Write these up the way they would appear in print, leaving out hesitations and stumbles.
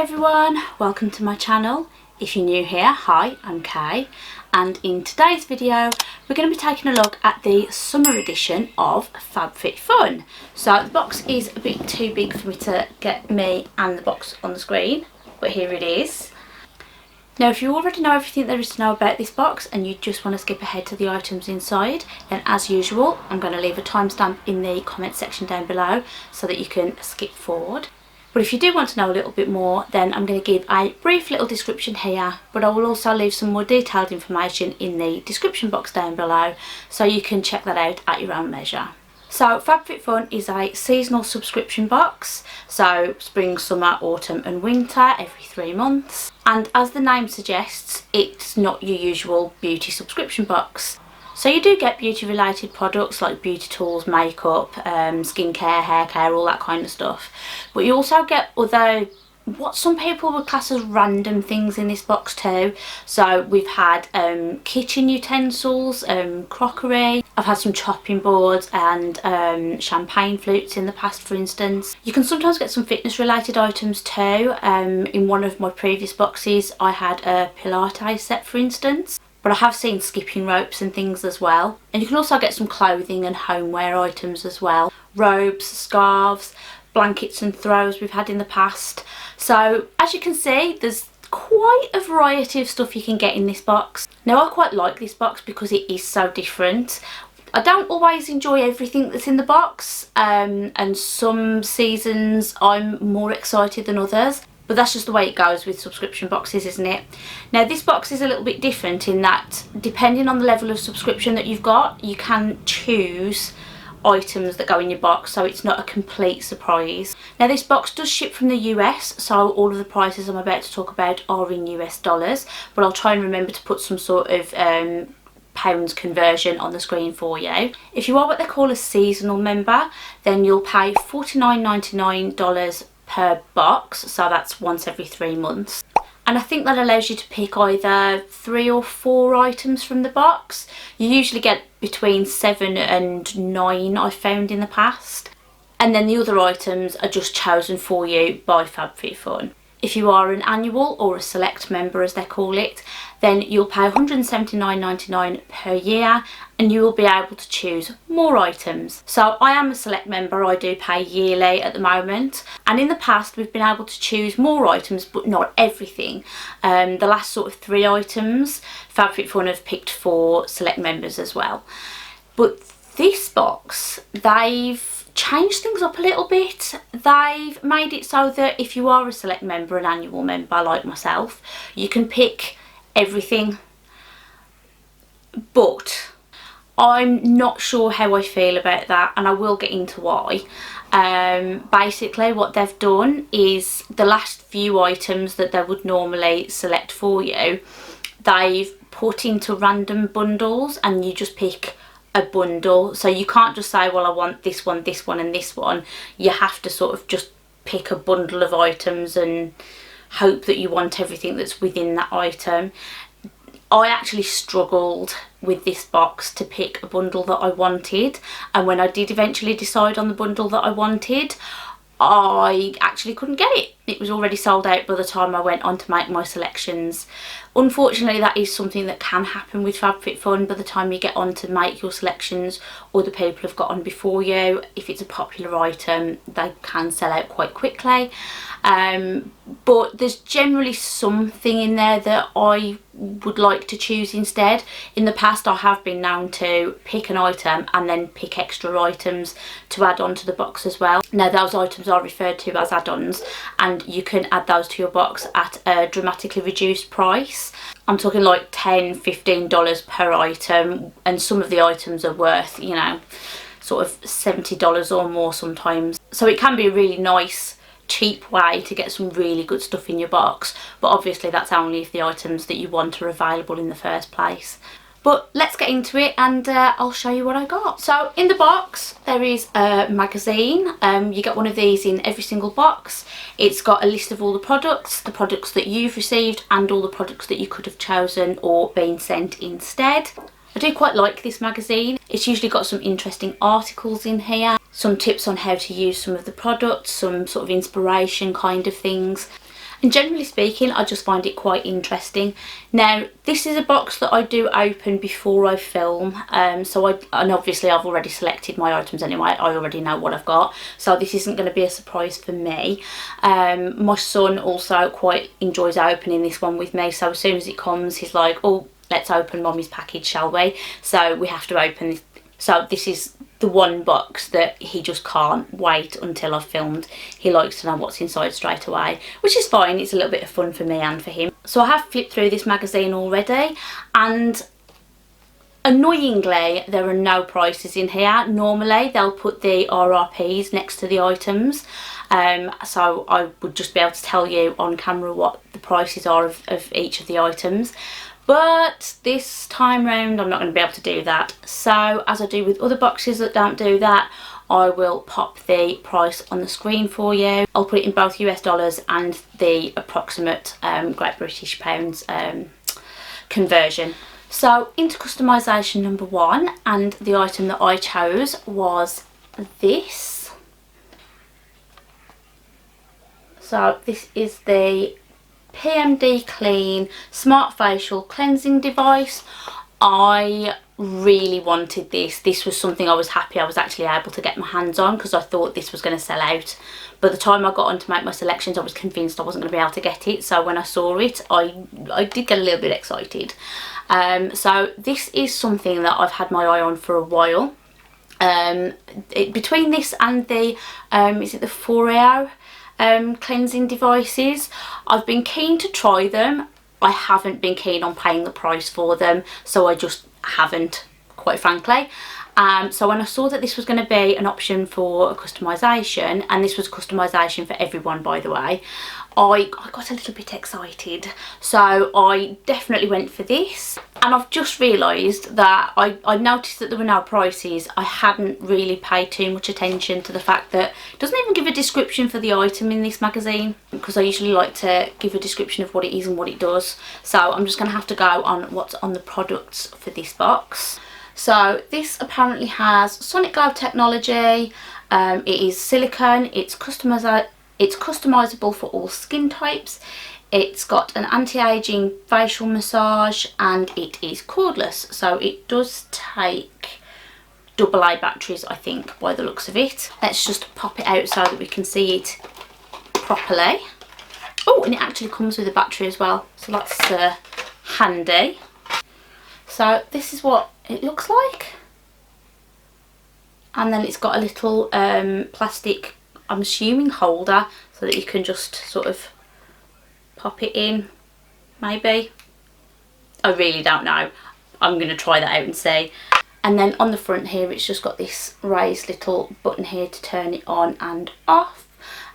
everyone, welcome to my channel. If you're new here, hi, I'm Kay, and in today's video we're going to be taking a look at the summer edition of FabFitFun. So the box is a bit too big for me to get me and the box on the screen, but here it is. Now if you already know everything there is to know about this box and you just want to skip ahead to the items inside, then as usual I'm going to leave a timestamp in the comment section down below so that you can skip forward. But if you do want to know a little bit more, then I'm going to give a brief little description here, but I will also leave some more detailed information in the description box down below so you can check that out at your own leisure. So FabFitFun is a seasonal subscription box, so spring, summer, autumn and winter every 3 months. And as the name suggests, it's not your usual beauty subscription box. So you do get beauty related products like beauty tools, makeup, skincare, hair care, all that kind of stuff. But you also get other, what some people would class as random things in this box too. So we've had kitchen utensils, crockery, I've had some chopping boards and champagne flutes in the past, for instance. You can sometimes get some fitness related items too. In one of my previous boxes I had a Pilates set, for instance. But I have seen skipping ropes and things as well. And you can also get some clothing and homeware items as well. Robes, scarves, blankets and throws we've had in the past. So as you can see, there's quite a variety of stuff you can get in this box. Now I quite like this box because it is so different. I don't always enjoy everything that's in the box, and some seasons I'm more excited than others. But that's just the way it goes with subscription boxes, isn't it? Now this box is a little bit different in that depending on the level of subscription that you've got, you can choose items that go in your box, so it's not a complete surprise. Now this box does ship from the US, so all of the prices I'm about to talk about are in US dollars, but I'll try and remember to put some sort of pounds conversion on the screen for you. If you are what they call a seasonal member, then you'll pay $49.99 per box, so that's once every 3 months, and I think that allows you to pick either 3 or 4 items from the box. You usually get between 7 and 9 I've found in the past, and then the other items are just chosen for you by FabFitFun. If you are an annual or a select member as they call it, then you'll pay $179.99 per year and you will be able to choose more items. So I am a select member, I do pay yearly at the moment, and in the past we've been able to choose more items but not everything. The last sort of 3 items FabFitFun have picked for select members as well. But this box, they've changed things up a little bit. They've made it so that if you are a select member, an annual member like myself, you can pick everything, but I'm not sure how I feel about that, and I will get into why. Basically what they've done is the last few items that they would normally select for you, they've put into random bundles and you just pick a bundle. So you can't just say, well, I want this one, this one and this one. You have to sort of just pick a bundle of items and hope that you want everything that's within that item. I actually struggled with this box to pick a bundle that I wanted, and when I did eventually decide on the bundle that I wanted, I actually couldn't get it. It was already sold out by the time I went on to make my selections. Unfortunately, that is something that can happen with FabFitFun. By the time you get on to make your selections, other people have got on before you. If it's a popular item, they can sell out quite quickly. But there's generally something in there that I would like to choose instead. In the past I have been known to pick an item and then pick extra items to add on to the box as well. Now those items are referred to as add-ons, and you can add those to your box at a dramatically reduced price. I'm talking like $10, $15 per item, and some of the items are worth, you know, sort of $70 or more sometimes. So it can be a really nice cheap way to get some really good stuff in your box, but obviously that's only if the items that you want are available in the first place. But let's get into it, and I'll show you what I got. So in the box there is a magazine. You get one of these in every single box. It's got a list of all the products that you've received and all the products that you could have chosen or been sent instead. I do quite like this magazine. It's usually got some interesting articles in here, some tips on how to use some of the products, some sort of inspiration kind of things. And generally speaking, I just find it quite interesting. Now, this is a box that I do open before I film, and obviously I've already selected my items anyway. I already know what I've got, so this isn't going to be a surprise for me. My son also quite enjoys opening this one with me, so as soon as it comes, he's like, oh, let's open Mommy's package, shall we? So we have to open this. So this is the one box that he just can't wait until I've filmed. He likes to know what's inside straight away, which is fine. It's a little bit of fun for me and for him. So I have flipped through this magazine already, and annoyingly there are no prices in here. Normally they'll put the RRPs next to the items, so I would just be able to tell you on camera what the prices are of each of the items. But this time round I'm not going to be able to do that. So as I do with other boxes that don't do that, I will pop the price on the screen for you. I'll put it in both US dollars and the approximate Great British Pounds conversion. So into customisation number 1, and the item that I chose was this. So this is the PMD Clean Smart Facial Cleansing Device. I really wanted this. This was something I was happy I was actually able to get my hands on, because I thought this was going to sell out. By the time I got on to make my selections, I was convinced I wasn't going to be able to get it. So when I saw it, I did get a little bit excited. So this is something that I've had my eye on for a while. Between this and the, is it the Foreo cleansing devices, I've been keen to try them. I haven't been keen on paying the price for them, so I just haven't, quite frankly. So when I saw that this was going to be an option for a customisation, and this was customisation for everyone, by the way, I got a little bit excited. So I definitely went for this, and I've just realised that I noticed that there were no prices. I hadn't really paid too much attention to the fact that it doesn't even give a description for the item in this magazine, because I usually like to give a description of what it is and what it does. So I'm just going to have to go on what's on the products for this box. So this apparently has Sonic Glow technology. It is silicone. It's customisable for all skin types. It's got an anti-aging facial massage, and it is cordless. So it does take AA batteries, I think, by the looks of it. Let's just pop it out so that we can see it properly. Oh, and it actually comes with a battery as well, so that's handy. So this is what it looks like, and then it's got a little plastic, I'm assuming, holder, so that you can just sort of pop it in, maybe. I really don't know. I'm going to try that out and see. And then on the front here, it's just got this raised little button here to turn it on and off.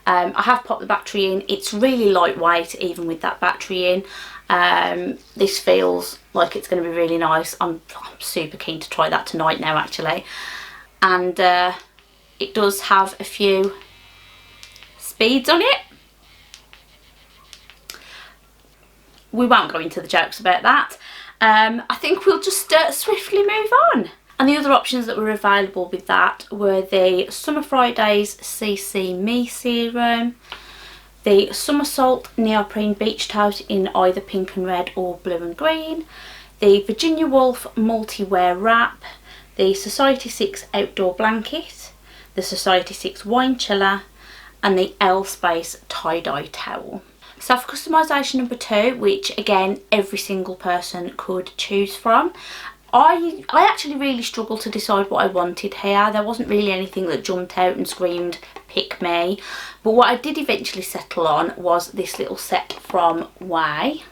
I have popped the battery in. It's really lightweight even with that battery in. This feels like it's going to be really nice. I'm super keen to try that tonight now, actually. And it does have a few speeds on it. We won't go into the jokes about that. I think we'll just swiftly move on. And the other options that were available with that were the Summer Fridays CC Me Serum, the Summer Salt Neoprene Beach Tote in either pink and red or blue and green, the Virginia Wolf Multi-Wear Wrap, the Society 6 Outdoor Blanket, the Society 6 Wine Chiller, and the L Space Tie-Dye Towel. So for customisation number 2, which again every single person could choose from, I actually really struggled to decide what I wanted here. There wasn't really anything that jumped out and screamed pick me, but what I did eventually settle on was this little set from Way.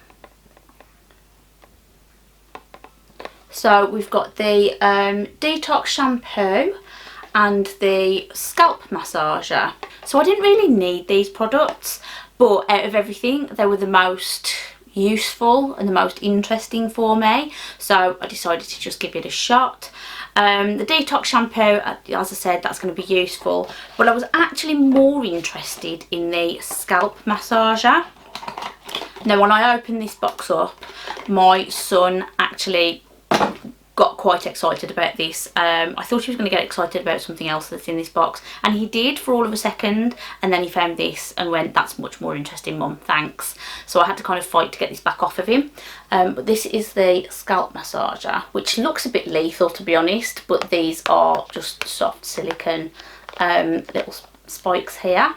So we've got the detox shampoo and the scalp massager. So I didn't really need these products, but out of everything they were the most useful and the most interesting for me, so I decided to just give it a shot. The detox shampoo, as I said, that's going to be useful, but I was actually more interested in the scalp massager. Now when I opened this box up, my son actually got quite excited about this. I thought he was going to get excited about something else that's in this box, and he did for all of a second, and then he found this and went, that's much more interesting, Mum, thanks. So I had to kind of fight to get this back off of him. But this is the scalp massager, which looks a bit lethal, to be honest, but these are just soft silicone little spikes here.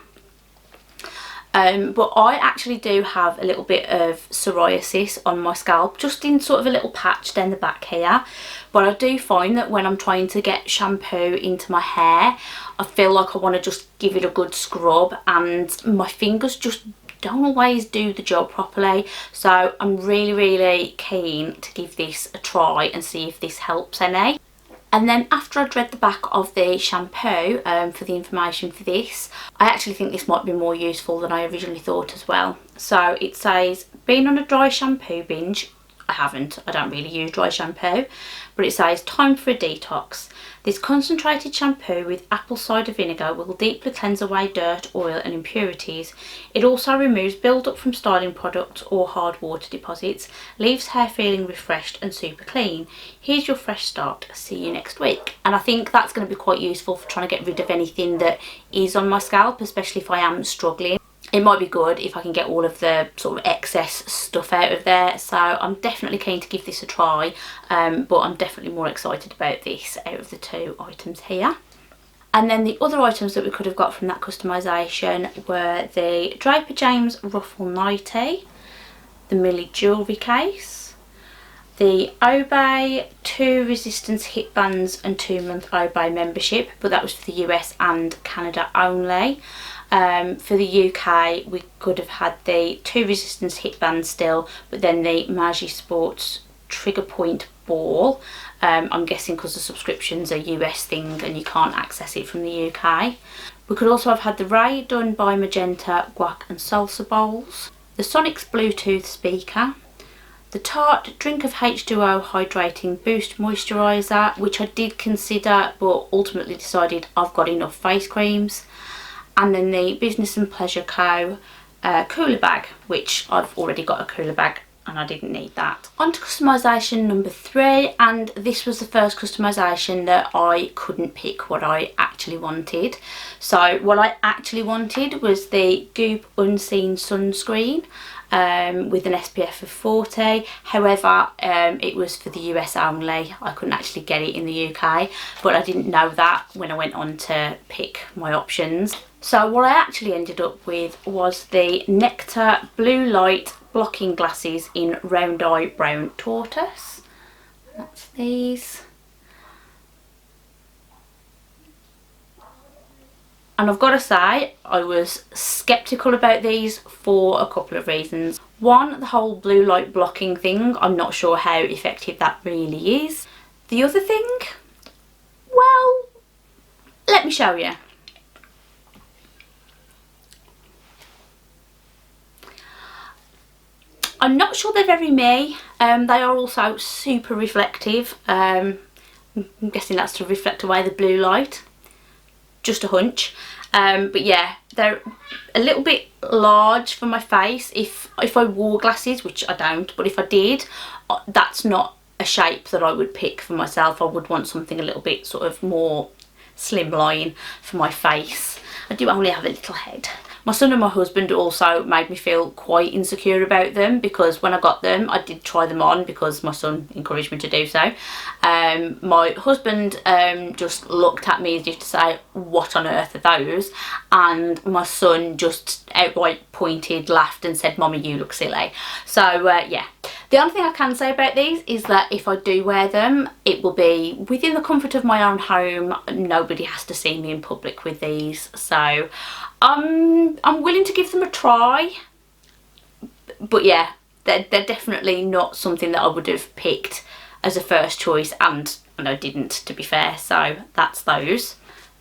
But I actually do have a little bit of psoriasis on my scalp, just in sort of a little patch down the back here. But I do find that when I'm trying to get shampoo into my hair, I feel like I want to just give it a good scrub, and my fingers just don't always do the job properly. So I'm really keen to give this a try and see if this helps any. And then after I'd read the back of the shampoo for the information for this, I actually think this might be more useful than I originally thought as well. So it says, been on a dry shampoo binge? I haven't, I don't really use dry shampoo, but it says time for a detox. This concentrated shampoo with apple cider vinegar will deeply cleanse away dirt, oil and impurities. It also removes build-up from styling products or hard water deposits, leaves hair feeling refreshed and super clean. Here's your fresh start. See you next week. And I think that's going to be quite useful for trying to get rid of anything that is on my scalp, especially if I am struggling. It might be good if I can get all of the sort of excess stuff out of there. So I'm definitely keen to give this a try, but I'm definitely more excited about this out of the two items here. And then the other items that we could have got from that customisation were the Draper James Ruffle Nightie, the Millie jewellery case, the Obey 2 resistance hip bands and 2-month Obey membership, but that was for the US and Canada only. For the UK we could have had the 2 resistance hip bands still, but then the Maggi Sports trigger point ball. I'm guessing because the subscription's a US thing and you can't access it from the UK. We could also have had the Ray Done by Magenta guac and salsa bowls, the Sonic's Bluetooth speaker, the Tarte Drink of H2O Hydrating Boost Moisturiser, which I did consider but ultimately decided I've got enough face creams, and then the Business and Pleasure Co. cooler bag, which I've already got a cooler bag and I didn't need that. On to customisation number 3, and this was the first customisation that I couldn't pick what I actually wanted. So what I actually wanted was the Goop Unseen Sunscreen with an SPF of 40. However, it was for the US only. I couldn't actually get it in the UK, but I didn't know that when I went on to pick my options. So what I actually ended up with was the Nectar Blue Light Blocking Glasses in Round Eye Brown Tortoise. That's these. And I've got to say, I was sceptical about these for a couple of reasons. One, the whole blue light blocking thing, I'm not sure how effective that really is. The other thing, well, let me show you. I'm not sure they're very me. They are also super reflective. I'm guessing that's to reflect away the blue light. Just a hunch. But yeah, they're a little bit large for my face. If I wore glasses, which I don't, but if I did, that's not a shape that I would pick for myself. I would want something a little bit sort of more slimline for my face. I do only have a little head. My son and my husband also made me feel quite insecure about them, because when I got them I did try them on because my son encouraged me to do so. My husband just looked at me as if to say, what on earth are those? And my son just outright pointed, laughed and said, Mommy, you look silly. So yeah. The only thing I can say about these is that if I do wear them, it will be within the comfort of my own home. Nobody has to see me in public with these. So I'm willing to give them a try. But yeah, they're definitely not something that I would have picked as a first choice, and I didn't, to be fair. So that's those.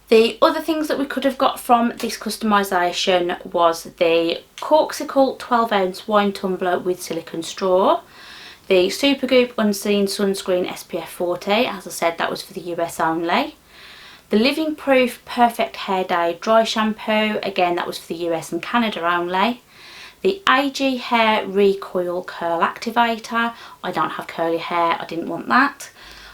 The other things that we could have got from this customisation was the Corksicle 12-ounce wine tumbler with silicone straw, the Supergoop Unseen Sunscreen SPF 40, as I said that was for the US only, the Living Proof Perfect Hair Day Dry Shampoo, again that was for the US and Canada only, the AG Hair Recoil Curl Activator, I don't have curly hair, I didn't want that,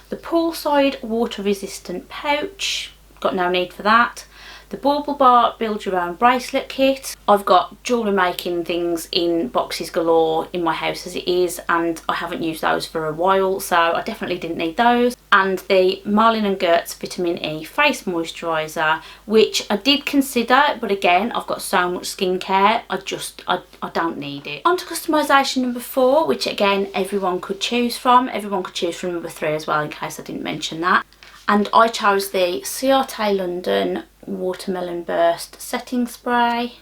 The poolside water resistant pouch, got no need for that. The Bauble Bar build your own bracelet kit. I've got jewellery making things in boxes galore in my house as it is, and I haven't used those for a while, so I definitely didn't need those. And the Marlin & Goetz Vitamin E Face Moisturiser, which I did consider, but again, I've got so much skincare, I don't need it. On to customisation number 4, which again, everyone could choose from. Everyone could choose from number 3 as well, in case I didn't mention that. And I chose the Ciate London Watermelon Burst Setting Spray.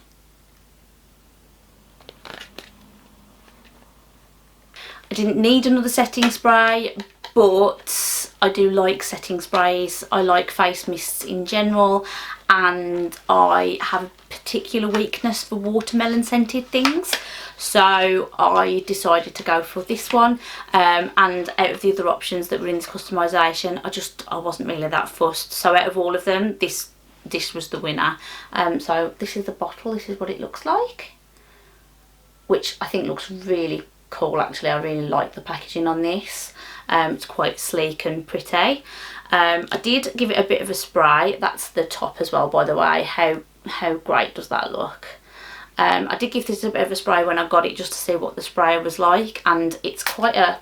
I didn't need another setting spray, but I do like setting sprays. I like face mists in general, and I have a particular weakness for watermelon scented things, so I decided to go for this one. And out of the other options that were in this customisation, I wasn't really that fussed, so out of all of them, this was the winner. So this is the bottle, this is what it looks like, which I think looks really cool actually. I really like the packaging on this. It's quite sleek and pretty. I did give it a bit of a spray. That's the top as well, by the way. How great does that look? I did give this a bit of a spray when I got it, just to see what the spray was like, and it's quite a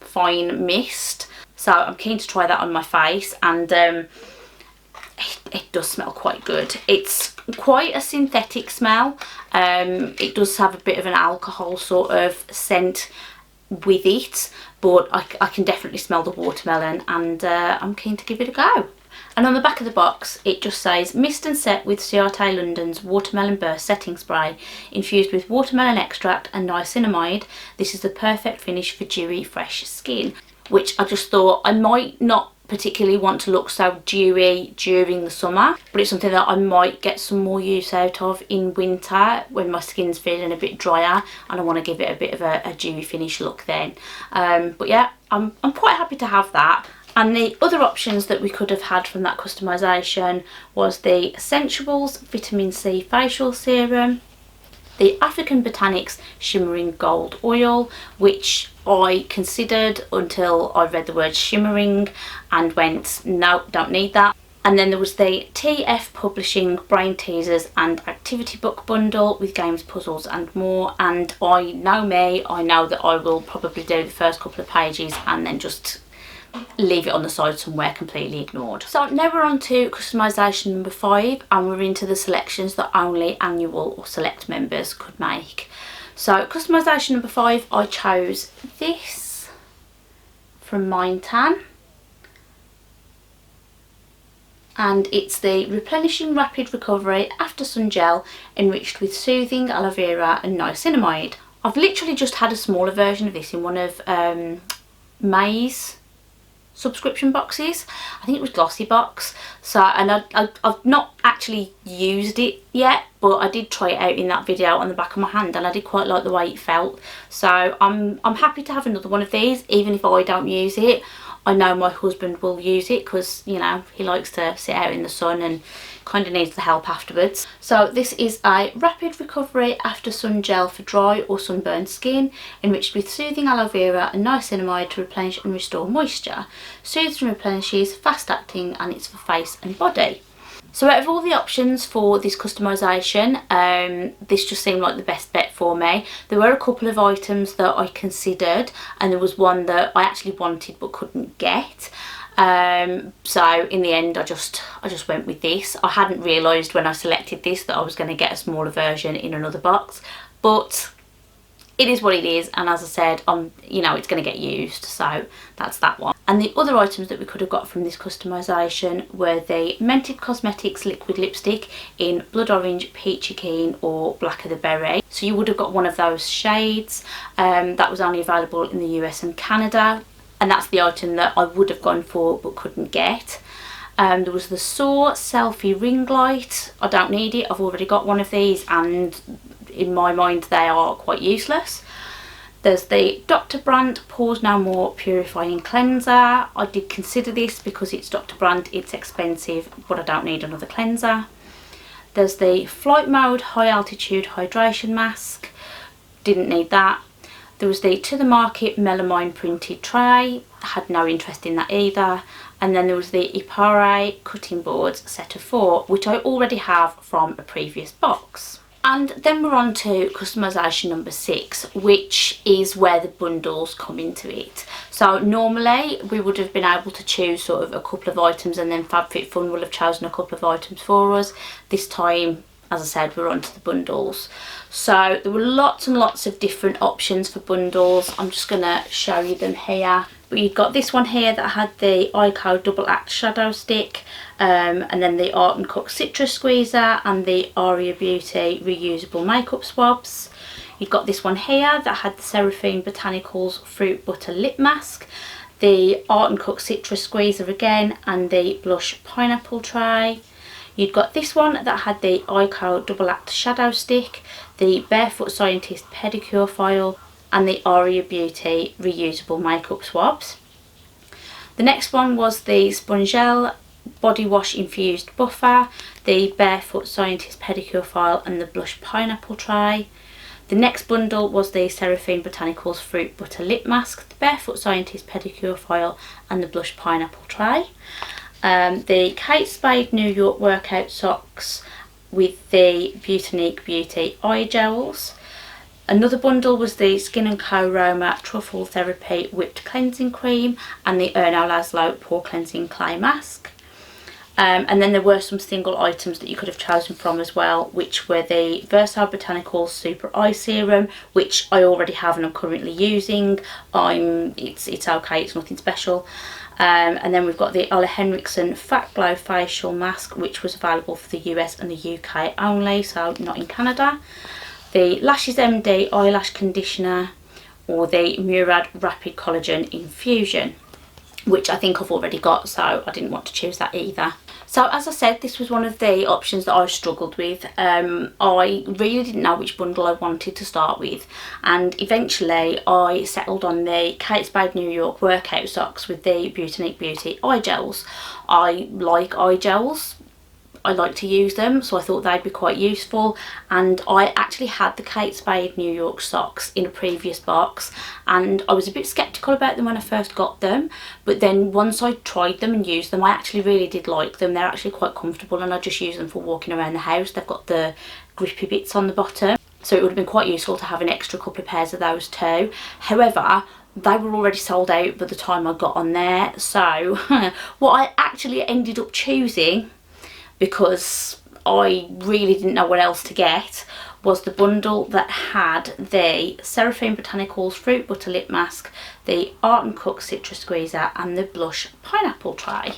fine mist, so I'm keen to try that on my face. And it does smell quite good. It's quite a synthetic smell. It does have a bit of an alcohol sort of scent with it, but I can definitely smell the watermelon, and I'm keen to give it a go. And on the back of the box it just says, mist and set with Ciate London's Watermelon Burst Setting Spray, infused with watermelon extract and niacinamide. This is the perfect finish for dewy fresh skin, which I just thought I might not particularly want to look so dewy during the summer, but it's something that I might get some more use out of in winter when my skin's feeling a bit drier and I want to give it a bit of a dewy finish look then. But yeah, I'm quite happy to have that. And the other options that we could have had from that customisation was the Essentials Vitamin C Facial Serum, the African Botanics Shimmering Gold Oil, which I considered until I read the word shimmering and went, no, don't need that. And then there was the TF Publishing Brain Teasers and Activity Book Bundle with games, puzzles and more. And I know me, I know that I will probably do the first couple of pages and then just leave it on the side somewhere, completely ignored. So now we're on to customisation number 5, and we're into the selections that only annual or select members could make. So customisation number 5, I chose this from Mind Tan, and it's the Replenishing Rapid Recovery After Sun Gel enriched with soothing aloe vera and niacinamide. I've literally just had a smaller version of this in one of May's subscription boxes. I think it was Glossy Box. So, and I've not actually used it yet, but I did try it out in that video on the back of my hand, and I did quite like the way it felt. So I'm happy to have another one of these, even if I don't use it. I know my husband will use it because, you know, he likes to sit out in the sun and kind of needs the help afterwards. So this is a Rapid Recovery After Sun Gel for dry or sunburned skin, enriched with soothing aloe vera and niacinamide to replenish and restore moisture. Soothes and replenishes, fast acting, and it's for face and body. So out of all the options for this customisation, this just seemed like the best bet for me. There were a couple of items that I considered, and there was one that I actually wanted but couldn't get. So in the end I just went with this. I hadn't realised when I selected this that I was going to get a smaller version in another box, but it is what it is, and as I said, you know, it's going to get used, so that's that one. And the other items that we could have got from this customisation were the Mented Cosmetics Liquid Lipstick in Blood Orange, Peachy Keen or Black of the Berry. So you would have got one of those shades. That was only available in the US and Canada, and that's the item that I would have gone for but couldn't get. There was the Soar Selfie Ring Light. I don't need it, I've already got one of these, and in my mind they are quite useless. There's the Dr. Brandt Pores No More Purifying Cleanser. I did consider this because it's Dr. Brandt, it's expensive, but I don't need another cleanser. There's the Flight Mode High Altitude Hydration Mask. Didn't need that. There was the To The Market melamine printed tray. I had no interest in that either. And then there was the Ipare cutting boards set of 4, which I already have from a previous box. And then we're on to customisation number 6, which is where the bundles come into it. So normally we would have been able to choose sort of a couple of items, and then FabFitFun will have chosen a couple of items for us. This time, as I said, we're on to the bundles. So there were lots and lots of different options for bundles. I'm just going to show you them here. But you've got this one here that had the Ico Double Act Shadow Stick, and then the Art & Cook Citrus Squeezer and the Aria Beauty reusable makeup swabs. You've got this one here that had the Seraphine Botanicals Fruit Butter Lip Mask, the Art & Cook Citrus Squeezer again, and the Blush Pineapple Tray. You've got this one that had the Ico Double Act Shadow Stick, the Barefoot Scientist Pedicure File, and the Aria Beauty reusable makeup swabs. The next one was the Spongelle Body Wash Infused Buffer, the Barefoot Scientist Pedicure File, and the Blush Pineapple Tray. The next bundle was the Seraphine Botanicals Fruit Butter Lip Mask, the Barefoot Scientist Pedicure File, and the Blush Pineapple Tray. The Kate Spade New York Workout Socks with the Beautinique Beauty Eye Gels. Another bundle was the Skin & Co Roma Truffle Therapy Whipped Cleansing Cream and the Erno Laszlo Pore Cleansing Clay Mask. And then there were some single items that you could have chosen from as well, which were the Versal Botanicals Super Eye Serum, which I already have and I'm currently using. It's okay, it's nothing special. And then we've got the Ole Henriksen Fat Glow Facial Mask, which was available for the US and the UK only, so not in Canada. The Lashes MD Eyelash Conditioner, or the Murad Rapid Collagen Infusion, which I think I've already got, so I didn't want to choose that either. So as I said, this was one of the options that I struggled with. I really didn't know which bundle I wanted to start with, and eventually I settled on the Kate Spade New York Workout Socks with the Beautinique Beauty Eye Gels. I like eye gels. I like to use them, so I thought they'd be quite useful. And I actually had the Kate Spade New York socks in a previous box, and I was a bit sceptical about them when I first got them, but then once I tried them and used them, I actually really did like them. They're actually quite comfortable, and I just use them for walking around the house. They've got the grippy bits on the bottom, so it would have been quite useful to have an extra couple of pairs of those too. However, they were already sold out by the time I got on there, so what I actually ended up choosing, because I really didn't know what else to get, was the bundle that had the Seraphine Botanicals Fruit Butter Lip Mask, the Art & Cook Citrus Squeezer, and the Blush Pineapple Tray,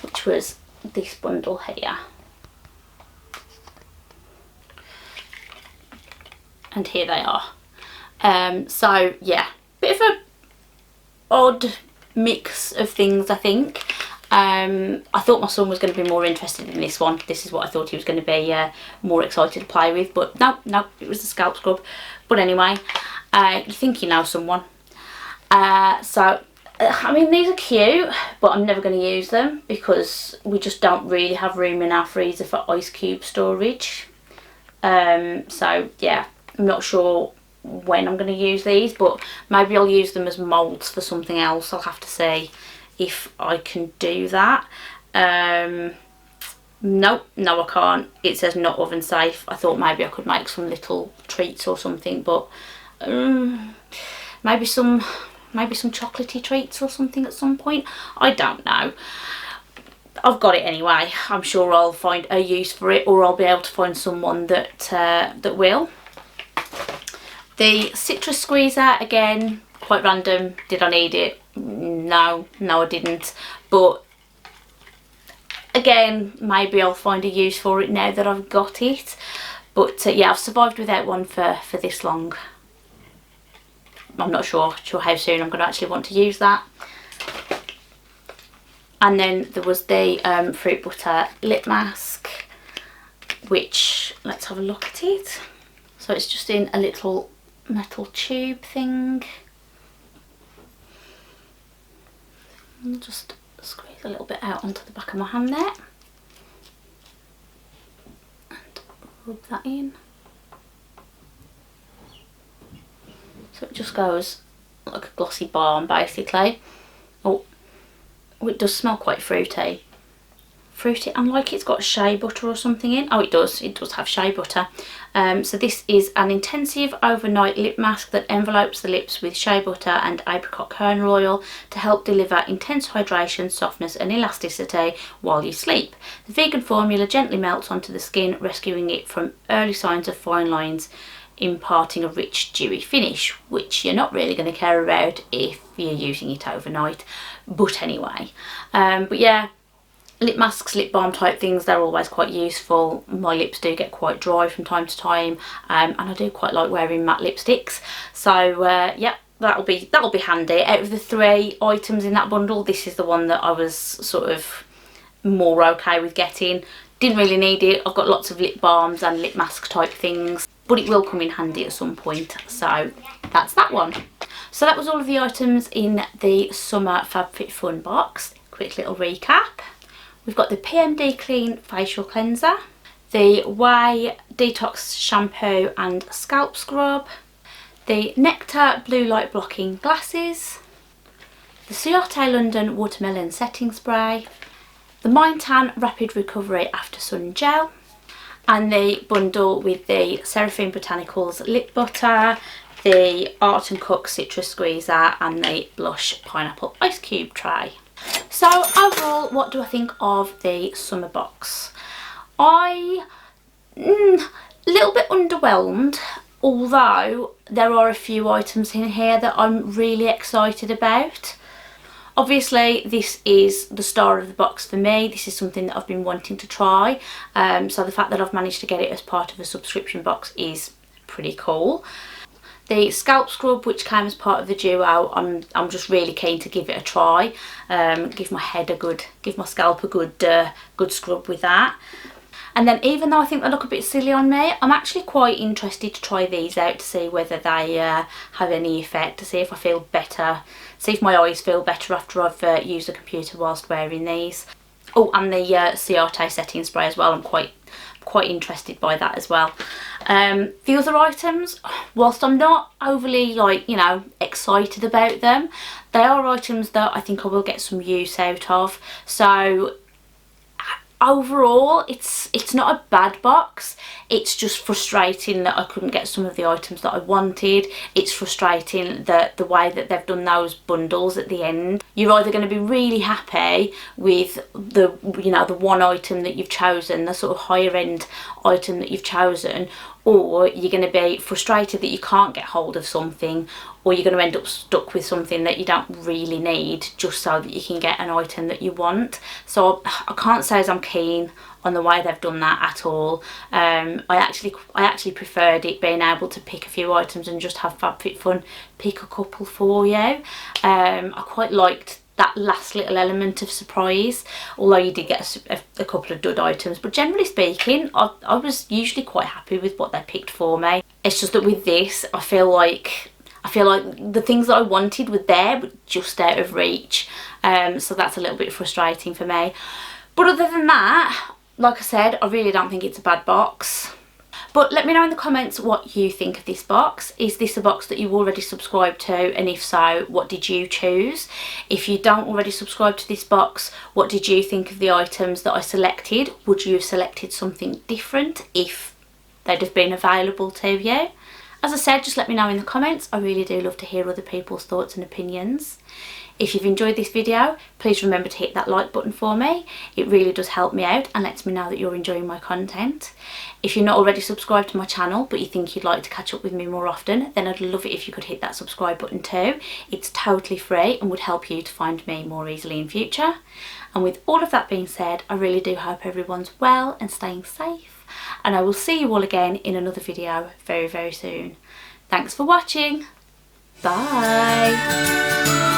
which was this bundle here. And here they are. So yeah, bit of a odd mix of things, I think. I thought my son was going to be more interested in this one. This is what I thought he was going to be more excited to play with, but no, it was the scalp scrub. But anyway, you think you know someone. So, I mean, these are cute, but I'm never going to use them because we just don't really have room in our freezer for ice cube storage. So yeah, I'm not sure when I'm going to use these, but maybe I'll use them as moulds for something else. I'll have to see if I can do that. No, I can't. It says not oven safe. I thought maybe I could make some little treats or something, but maybe some chocolatey treats or something at some point. I don't know. I've got it anyway. I'm sure I'll find a use for it, or I'll be able to find someone that will. The citrus squeezer, again, quite random. Did I need it? No, I didn't. But again, maybe I'll find a use for it now that I've got it. But yeah, I've survived without one for this long. I'm not sure how soon I'm going to actually want to use that. And then there was the fruit butter lip mask, which, let's have a look at it. So it's just in a little metal tube thing. I'll just squeeze a little bit out onto the back of my hand there and rub that in. So So it just goes like a glossy balm basically. Oh, it does smell quite fruity. And like it's got shea butter or something in. Oh, it does have shea butter. So this is an intensive overnight lip mask that envelopes the lips with shea butter and apricot kernel oil to help deliver intense hydration, softness and elasticity while you sleep. The vegan formula gently melts onto the skin, rescuing it from early signs of fine lines, imparting a rich dewy finish, which you're not really going to care about if you're using it overnight, but anyway. But yeah, lip masks, lip balm type things, they're always quite useful. My lips do get quite dry from time to time, and I do quite like wearing matte lipsticks, so yeah, that'll be handy. Out of the 3 items in that bundle, this is the one that I was sort of more okay with getting. Didn't really need it. I've got lots of lip balms and lip mask type things, but it will come in handy at some point, so that's that one. So that was all of the items in the summer FabFitFun box. Quick little recap. We've got the PMD Clean facial cleanser, the Way detox shampoo and scalp scrub, the Nectar blue light blocking glasses, the Ciate London watermelon setting spray, the Mind Tan rapid recovery after sun gel, and the bundle with the Seraphine Botanicals lip butter, the Art & Cook citrus squeezer and the blush pineapple ice cube tray. So overall, what do I think of the summer box? A little bit underwhelmed, although there are a few items in here that I'm really excited about. Obviously this is the star of the box for me. This is something that I've been wanting to try, so the fact that I've managed to get it as part of a subscription box is pretty cool. The scalp scrub, which came as part of the duo, I'm just really keen to give it a try. Give my scalp a good scrub with that. And then, even though I think they look a bit silly on me, I'm actually quite interested to try these out to see whether they have any effect, to see if I feel better, see if my eyes feel better after I've used the computer whilst wearing these. Oh, and the Ciate setting spray as well. I'm quite interested by that as well. The other items, whilst I'm not overly excited about them, they are items that I think I will get some use out of. So overall it's not a bad box. It's just frustrating that I couldn't get some of the items that I wanted. It's frustrating that the way that they've done those bundles at the end, you're either going to be really happy with the one item that you've chosen, the sort of higher end item that you've chosen, or you're going to be frustrated that you can't get hold of something, or you're going to end up stuck with something that you don't really need just so that you can get an item that you want. So I can't say as I'm keen on the way they've done that at all. I actually preferred it being able to pick a few items and just have FabFitFun pick a couple for you. I quite liked that last little element of surprise, although you did get a couple of dud items, but generally speaking I was usually quite happy with what they picked for me. It's just that with this I feel like the things that I wanted were there but just out of reach, so that's a little bit frustrating for me. But other than that, like I said, I really don't think it's a bad box. But let me know in the comments what you think of this box. Is this a box that you already subscribed to, and if so, what did you choose? If you don't already subscribe to this box, what did you think of the items that I selected? Would you have selected something different if they'd have been available to you? As I said, just let me know in the comments. I really do love to hear other people's thoughts and opinions. If you've enjoyed this video, please remember to hit that like button for me. It really does help me out and lets me know that you're enjoying my content. If you're not already subscribed to my channel but you think you'd like to catch up with me more often, then I'd love it if you could hit that subscribe button too. It's totally free and would help you to find me more easily in future. And with all of that being said, I really do hope everyone's well and staying safe, and I will see you all again in another video very, very soon. Thanks for watching. Bye.